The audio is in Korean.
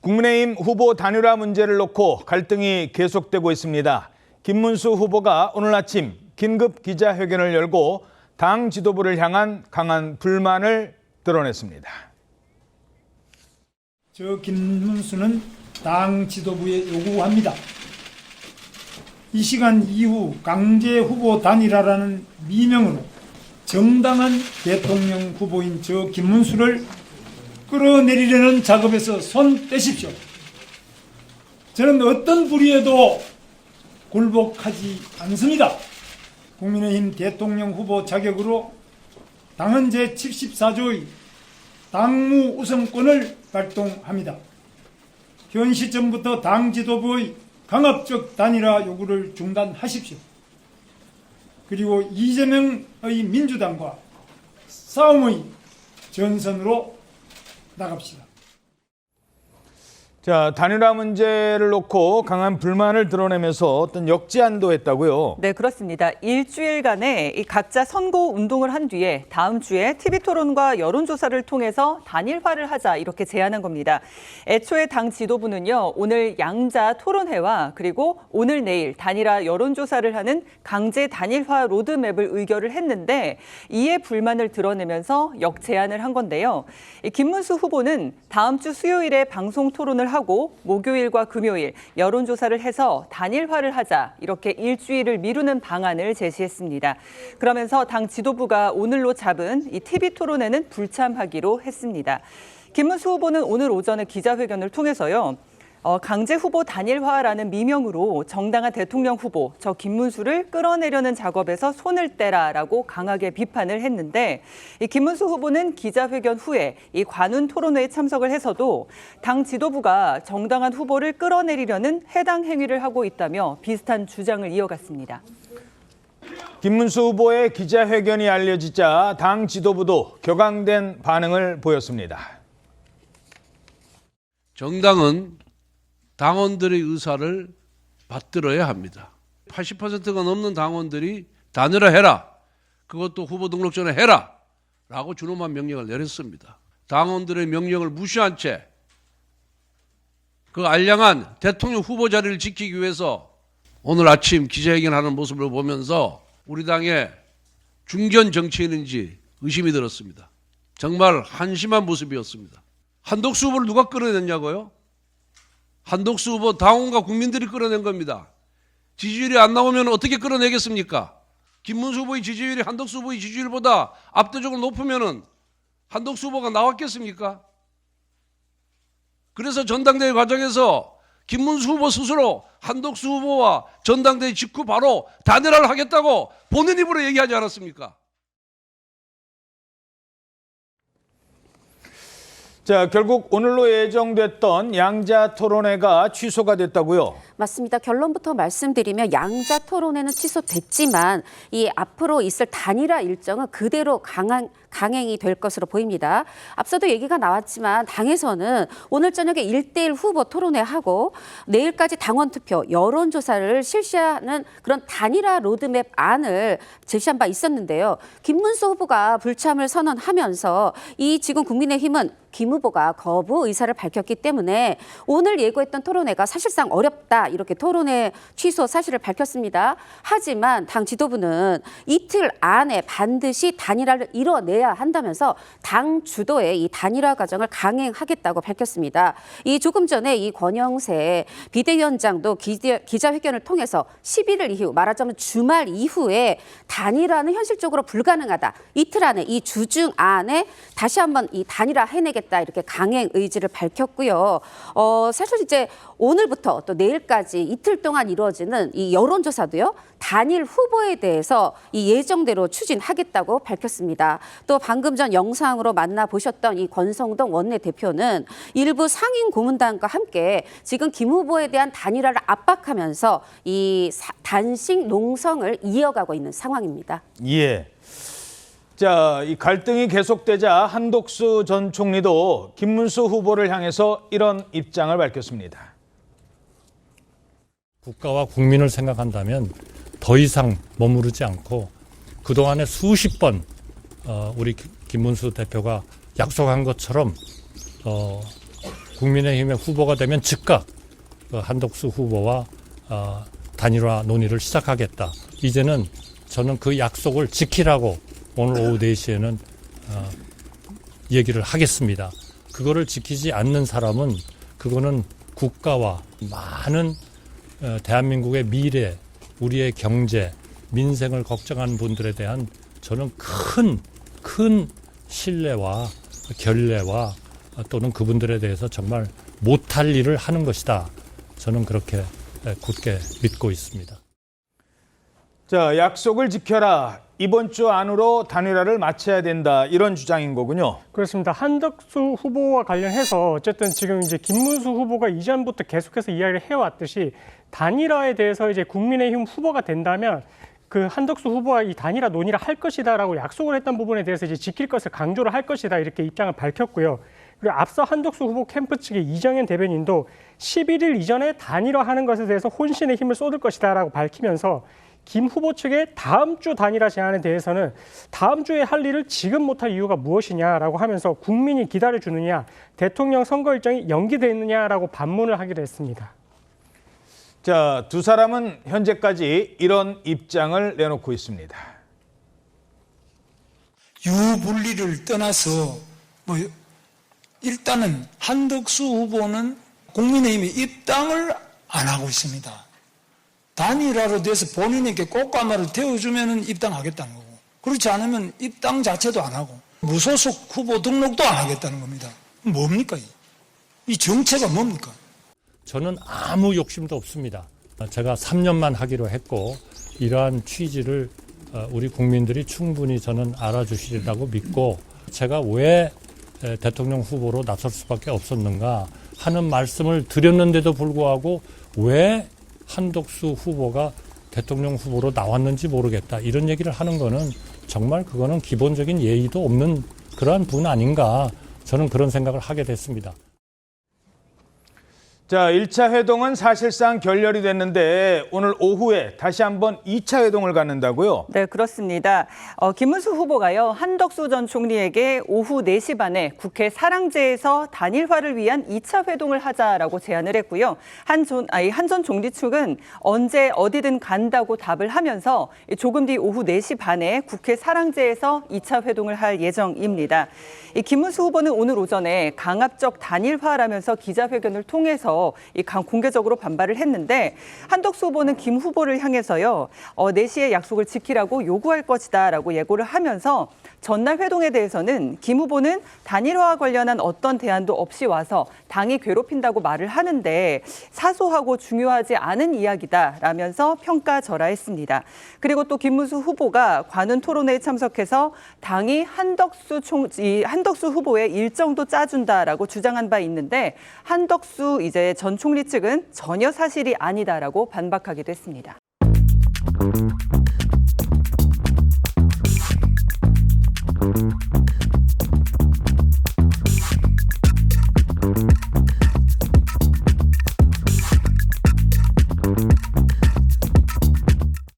국민의힘 후보 단일화 문제를 놓고 갈등이 계속되고 있습니다. 김문수 후보가 오늘 아침 긴급 기자회견을 열고 당 지도부를 향한 강한 불만을 드러냈습니다. 저 김문수는 당 지도부에 요구합니다. 이 시간 이후 강제 후보 단일화라는 미명으로 정당한 대통령 후보인 저 김문수를 끌어내리려는 작업에서 손 떼십시오. 저는 어떤 불의에도 굴복하지 않습니다. 국민의힘 대통령 후보 자격으로 당헌 제74조의 당무 우선권을 발동합니다. 현 시점부터 당 지도부의 강압적 단일화 요구를 중단하십시오. 그리고 이재명의 민주당과 싸움의 전선으로 나갑시다. 자, 단일화 문제를 놓고 강한 불만을 드러내면서 어떤 역제안도 했다고요? 네, 그렇습니다. 일주일간의 이 각자 선거 운동을 한 뒤에 다음 주에 TV토론과 여론조사를 통해서 단일화를 하자 이렇게 제안한 겁니다. 애초에 당 지도부는요, 오늘 양자 토론회와 그리고 오늘 내일 단일화 여론조사를 하는 강제 단일화 로드맵을 의결을 했는데 이에 불만을 드러내면서 역제안을 한 건데요. 김문수 후보는 다음 주 수요일에 방송 토론을 하고 목요일과 금요일 여론조사를 해서 단일화를 하자 이렇게 일주일을 미루는 방안을 제시했습니다. 그러면서 당 지도부가 오늘로 잡은 이 TV토론회는 불참하기로 했습니다. 김문수 후보는 오늘 오전에 기자회견을 통해서요. 강제 후보 단일화라는 미명으로 정당한 대통령 후보 저 김문수를 끌어내려는 작업에서 손을 떼라라고 강하게 비판을 했는데 이 김문수 후보는 기자회견 후에 이 관훈 토론회에 참석을 해서도 당 지도부가 정당한 후보를 끌어내리려는 해당 행위를 하고 있다며 비슷한 주장을 이어갔습니다. 김문수 후보의 기자회견이 알려지자 당 지도부도 격앙된 반응을 보였습니다. 정당은 당원들의 의사를 받들어야 합니다. 80%가 넘는 당원들이 단일화해라. 그것도 후보 등록 전에 해라. 라고 준엄한 명령을 내렸습니다. 당원들의 명령을 무시한 채 그 알량한 대통령 후보 자리를 지키기 위해서 오늘 아침 기자회견하는 모습을 보면서 우리 당의 중견 정치인인지 의심이 들었습니다. 정말 한심한 모습이었습니다. 한덕수 후보를 누가 끌어냈냐고요? 한덕수 후보 당원과 국민들이 끌어낸 겁니다. 지지율이 안 나오면 어떻게 끌어내겠습니까? 김문수 후보의 지지율이 한덕수 후보의 지지율보다 압도적으로 높으면 한덕수 후보가 나왔겠습니까? 그래서 전당대회 과정에서 김문수 후보 스스로 한덕수 후보와 전당대회 직후 바로 단일화를 하겠다고 본인 입으로 얘기하지 않았습니까? 자, 결국 오늘로 예정됐던 양자 토론회가 취소가 됐다고요? 맞습니다. 결론부터 말씀드리면 양자 토론회는 취소됐지만 이 앞으로 있을 단일화 일정은 그대로 강행이 될 것으로 보입니다. 앞서도 얘기가 나왔지만 당에서는 오늘 저녁에 1대1 후보 토론회하고 내일까지 당원 투표, 여론조사를 실시하는 그런 단일화 로드맵 안을 제시한 바 있었는데요. 김문수 후보가 불참을 선언하면서 이 지금 국민의힘은 김 후보가 거부 의사를 밝혔기 때문에 오늘 예고했던 토론회가 사실상 어렵다 이렇게 토론회 취소 사실을 밝혔습니다. 하지만 당 지도부는 이틀 안에 반드시 단일화를 이뤄내야 한다면서 당 주도의 이 단일화 과정을 강행하겠다고 밝혔습니다. 이 조금 전에 이 권영세 비대위원장도 기자회견을 통해서 11일 이후 말하자면 주말 이후에 단일화는 현실적으로 불가능하다. 이틀 안에 이 주중 안에 다시 한번 이 단일화 해내겠다 이렇게 강행 의지를 밝혔고요. 사실 이제 오늘부터 또 내일까지 이틀 동안 이루어지는 이 여론조사도요. 단일 후보에 대해서 이 예정대로 추진하겠다고 밝혔습니다. 또 방금 전 영상으로 만나보셨던 이 권성동 원내대표는 일부 상임 고문단과 함께 지금 김 후보에 대한 단일화를 압박하면서 이 단식 농성을 이어가고 있는 상황입니다. 예. 자, 이 갈등이 계속되자 한덕수 전 총리도 김문수 후보를 향해서 이런 입장을 밝혔습니다. 국가와 국민을 생각한다면 더 이상 머무르지 않고 그동안에 수십 번 우리 김문수 대표가 약속한 것처럼 국민의힘의 후보가 되면 즉각 한덕수 후보와 단일화 논의를 시작하겠다. 이제는 저는 그 약속을 지키라고 오늘 오후 4시에는 얘기를 하겠습니다. 그거를 지키지 않는 사람은 그거는 국가와 많은 대한민국의 미래, 우리의 경제, 민생을 걱정하는 분들에 대한 저는 큰 신뢰와 결례와 또는 그분들에 대해서 정말 못할 일을 하는 것이다. 저는 그렇게 굳게 믿고 있습니다. 자, 약속을 지켜라. 이번 주 안으로 단일화를 마쳐야 된다. 이런 주장인 거군요. 그렇습니다. 한덕수 후보와 관련해서 어쨌든 지금 이제 김문수 후보가 이전부터 계속해서 이야기를 해왔듯이 단일화에 대해서 이제 국민의힘 후보가 된다면 그 한덕수 후보와 이 단일화 논의를 할 것이다라고 약속을 했던 부분에 대해서 이제 지킬 것을 강조를 할 것이다 이렇게 입장을 밝혔고요. 그리고 앞서 한덕수 후보 캠프 측의 이정현 대변인도 11일 이전에 단일화하는 것에 대해서 혼신의 힘을 쏟을 것이다라고 밝히면서 김 후보 측의 다음 주 단일화 제안에 대해서는 다음 주에 할 일을 지금 못할 이유가 무엇이냐라고 하면서 국민이 기다려주느냐, 대통령 선거 일정이 연기되느냐라고 반문을 하기도 했습니다. 자, 두 사람은 현재까지 이런 입장을 내놓고 있습니다. 유불리를 떠나서 일단은 한덕수 후보는 국민의힘에 입당을 안 하고 있습니다. 단일화로 돼서 본인에게 꽃가마를 태워주면 입당하겠다는 거고, 그렇지 않으면 입당 자체도 안 하고 무소속 후보 등록도 안 하겠다는 겁니다. 뭡니까? 이 정체가 뭡니까? 저는 아무 욕심도 없습니다. 제가 3년만 하기로 했고 이러한 취지를 우리 국민들이 충분히 저는 알아주시리라고 믿고 제가 왜 대통령 후보로 나설 수밖에 없었는가 하는 말씀을 드렸는데도 불구하고 왜 한덕수 후보가 대통령 후보로 나왔는지 모르겠다. 이런 얘기를 하는 거는 정말 그거는 기본적인 예의도 없는 그러한 분 아닌가. 저는 그런 생각을 하게 됐습니다. 자, 1차 회동은 사실상 결렬이 됐는데 오늘 오후에 다시 한번 2차 회동을 갖는다고요? 네, 그렇습니다. 김문수 후보가요, 한덕수 전 총리에게 오후 4시 반에 국회 사랑제에서 단일화를 위한 2차 회동을 하자라고 제안을 했고요. 한 전 총리 측은 언제 어디든 간다고 답을 하면서 조금 뒤 오후 4시 반에 국회 사랑제에서 2차 회동을 할 예정입니다. 김문수 후보는 오늘 오전에 강압적 단일화라면서 기자회견을 통해서 공개적으로 반발을 했는데 한덕수 후보는 김 후보를 향해서요 4시에 약속을 지키라고 요구할 것이다라고 예고를 하면서 전날 회동에 대해서는 김 후보는 단일화와 관련한 어떤 대안도 없이 와서 당이 괴롭힌다고 말을 하는데 사소하고 중요하지 않은 이야기다라면서 평가절하했습니다. 그리고 또 김문수 후보가 관훈 토론회에 참석해서 당이 한덕수 후보의 일정도 짜준다라고 주장한 바 있는데 한덕수 전 총리 측은 전혀 사실이 아니다라고 반박하기도 했습니다.